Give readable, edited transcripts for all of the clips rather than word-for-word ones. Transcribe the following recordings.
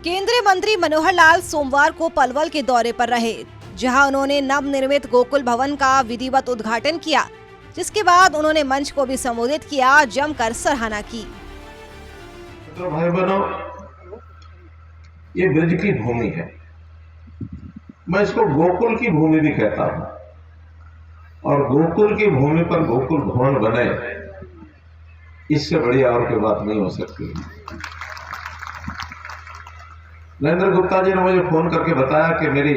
केंद्रीय मंत्री मनोहर लाल सोमवार को पलवल के दौरे पर रहे, जहां उन्होंने नवनिर्मित गोकुल भवन का विधिवत उद्घाटन किया, जिसके बाद उन्होंने मंच को भी संबोधित किया, जमकर सराहना की। तो भाई बहनों, ये ब्रज की भूमि है, मैं इसको गोकुल की भूमि भी कहता हूं, और गोकुल की भूमि पर गोकुल भवन बने, इससे बड़ी और कोई बात नहीं हो सकती। नरेंद्र गुप्ता जी ने मुझे फोन करके बताया कि मेरी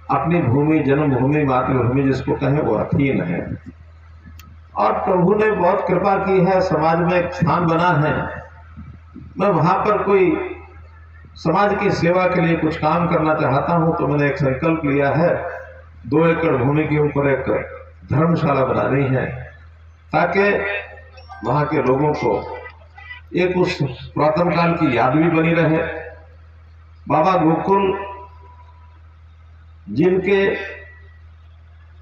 अपनी भूमि, जन्मभूमि, मातृभूमि जिसको कहें, वो अथीन है, और प्रभु ने बहुत कृपा की है, समाज में एक स्थान बना है। मैं वहां पर कोई समाज की सेवा के लिए कुछ काम करना चाहता हूं, तो मैंने एक संकल्प लिया है, 2 एकड़ भूमि के ऊपर एक धर्मशाला बनानी है, ताकि वहां के लोगों को एक उस पुरातन काल की याद भी बनी रहे। बाबा गोकुल जिनके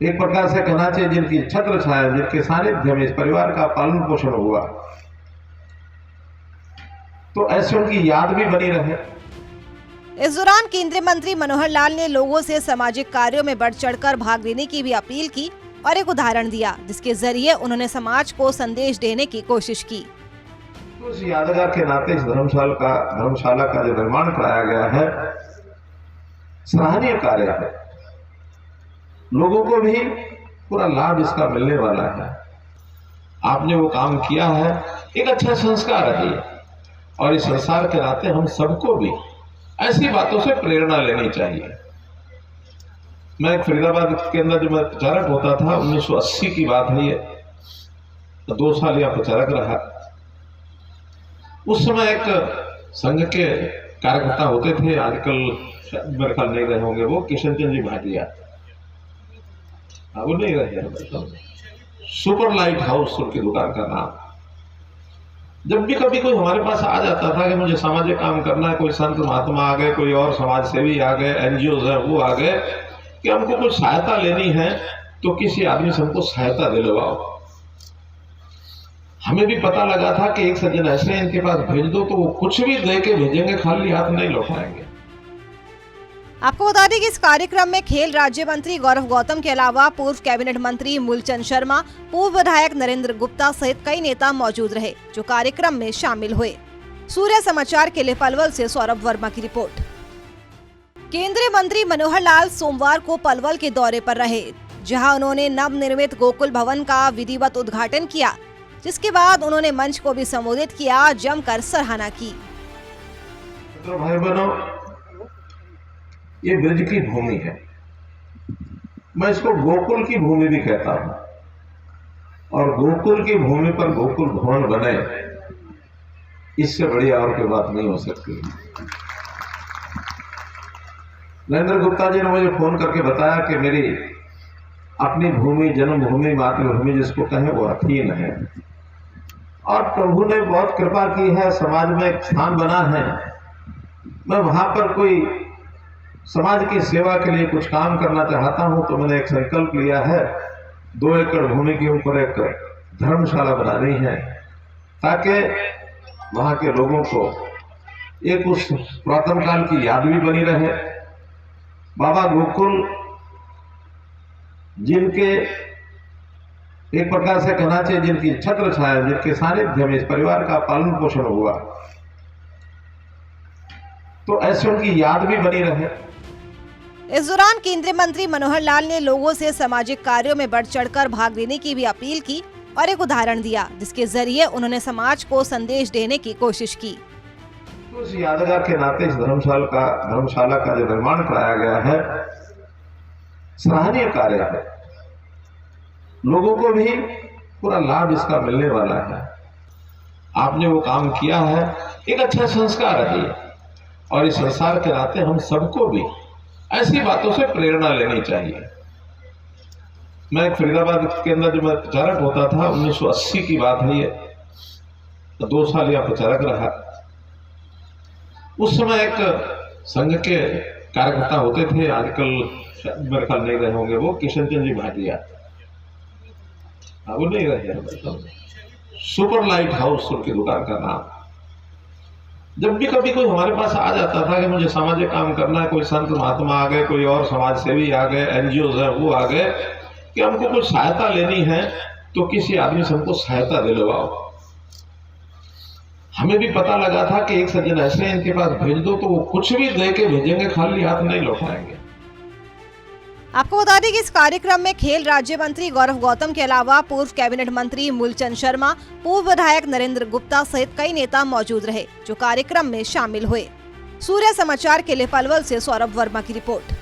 एक प्रकार से कहना चाहिए, जिनकी छत्र छाया, जिनके सानिध्य में इस परिवार का पालन पोषण हुआ, तो ऐसे उनकी याद भी बनी रहे। इस दौरान केंद्रीय मंत्री मनोहर लाल ने लोगों से सामाजिक कार्यों में बढ़ चढ़कर भाग लेने की भी अपील की और एक उदाहरण दिया, जिसके जरिए उन्होंने समाज को संदेश देने की कोशिश की। तो इस यादगार के नाते इस धर्मशाला का जो निर्माण कराया गया है, सराहनीय कार्य है। लोगों को भी पूरा लाभ इसका मिलने वाला है। आपने वो काम किया है, एक अच्छा संस्कार है ये, और इस संस्कार के नाते हम सबको भी ऐसी बातों से प्रेरणा लेनी चाहिए। मैं फरीदाबाद के अंदर जब मैं प्रचारक होता था, 1980 की बात है ये, तो 2 साल यहाँ प्रचारक रहा। उस समय एक संघ के कार्यकर्ता होते थे, आजकल मेरे ख्याल नहीं रहे होंगे, वो किशन चंद जी भाटिया, वो नहीं रहे, सुपर लाइट हाउस उनकी दुकान का नाम। जब भी कभी कोई हमारे पास आ जाता था कि मुझे सामाजिक काम करना है, कोई संत महात्मा आ गए, कोई और समाज सेवी आ गए, एनजीओ है वो आ गए, कि हमको कुछ सहायता लेनी है, तो किसी आदमी से हमको सहायता दिलवाओ। हमें भी पता लगा था कि एक सज्जन ऐसे इनके पास भेज दो, तो वो कुछ भी दे के भेजेंगे, खाली हाथ नहीं लौटाएंगे। आपको बता दें कि इस कार्यक्रम में खेल राज्य मंत्री गौरव गौतम के अलावा पूर्व कैबिनेट मंत्री मूलचंद शर्मा, पूर्व विधायक नरेंद्र गुप्ता सहित कई नेता मौजूद रहे, जो कार्यक्रम में शामिल हुए। सूर्य समाचार के लिए पलवल से सौरभ वर्मा की रिपोर्ट। केंद्रीय मंत्री मनोहर लाल सोमवार को पलवल के दौरे पर रहे, जहां उन्होंने नवनिर्मित गोकुल भवन का विधिवत उद्घाटन किया, जिसके बाद उन्होंने मंच को भी संबोधित किया, जमकर सराहना की। तो भाई बहनों, ये ब्रज की भूमि है, मैं इसको गोकुल की भूमि भी कहता हूं, और गोकुल की भूमि पर गोकुल भवन बने, इससे बड़ी और कोई बात नहीं हो सकती। नरेंद्र गुप्ता जी ने मुझे फोन करके बताया कि मेरी अपनी भूमि, जन्मभूमि, मातृभूमि जिसको कहें, वो अथीन है, और प्रभु ने बहुत कृपा की है, समाज में एक स्थान बना है। मैं वहां पर कोई समाज की सेवा के लिए कुछ काम करना चाहता हूं, तो मैंने एक संकल्प लिया है, 2 एकड़ भूमि के ऊपर एक धर्मशाला बनानी है, ताकि वहां के लोगों को एक उस पुरातन काल की याद भी बनी रहे। बाबा गोकुल जिनके एक प्रकार से कहना चाहिए, जिनकी छत्र छाया, जिनके सानिध्य में इस परिवार का पालन पोषण हुआ, तो ऐसे उनकी याद भी बनी रहे। इस दौरान केंद्रीय मंत्री मनोहर लाल ने लोगों से सामाजिक कार्यों में बढ़ चढ़कर भाग लेने की भी अपील की और एक उदाहरण दिया, जिसके जरिए उन्होंने समाज को संदेश देने की कोशिश की। तो इस यादगार के नाते इस धर्मशाला का जो निर्माण कराया गया है, सराहनीय कार्य है। लोगों को भी पूरा लाभ इसका मिलने वाला है। आपने वो काम किया है, एक अच्छा संस्कार है ये, और इस संस्कार के नाते हम सबको भी ऐसी बातों से प्रेरणा लेनी चाहिए। मैं फरीदाबाद के अंदर जब मैं प्रचारक होता था, 1980 की बात है ये, तो 2 साल यहाँ प्रचारक रहा। उस समय एक संघ के कार्यकर्ता होते थे, आजकल मेरे ख्याल नहीं रहे होंगे, वो किशन चंद जी भाटिया, वो नहीं रहे, सुपर लाइट हाउस उनकी दुकान का नाम। जब भी कभी कोई हमारे पास आ जाता था कि मुझे सामाजिक काम करना है, कोई संत महात्मा आ गए, कोई और समाज सेवी आ गए, एनजीओ है वो आ गए कि हमको कुछ सहायता लेनी है, तो किसी आदमी से हमको सहायता दिलवाओ। हमें भी पता लगा था कि एक सज्जन ऐसे हैं, इनके पास भेज दो तो वो कुछ भी दे के भेजेंगे, खाली हाथ नहीं लौटाएंगे। आपको बता दें कि इस कार्यक्रम में खेल राज्य मंत्री गौरव गौतम के अलावा पूर्व कैबिनेट मंत्री मूलचंद शर्मा, पूर्व विधायक नरेंद्र गुप्ता सहित कई नेता मौजूद रहे, जो कार्यक्रम में शामिल हुए। सूर्य समाचार के लिए पलवल से सौरभ वर्मा की रिपोर्ट।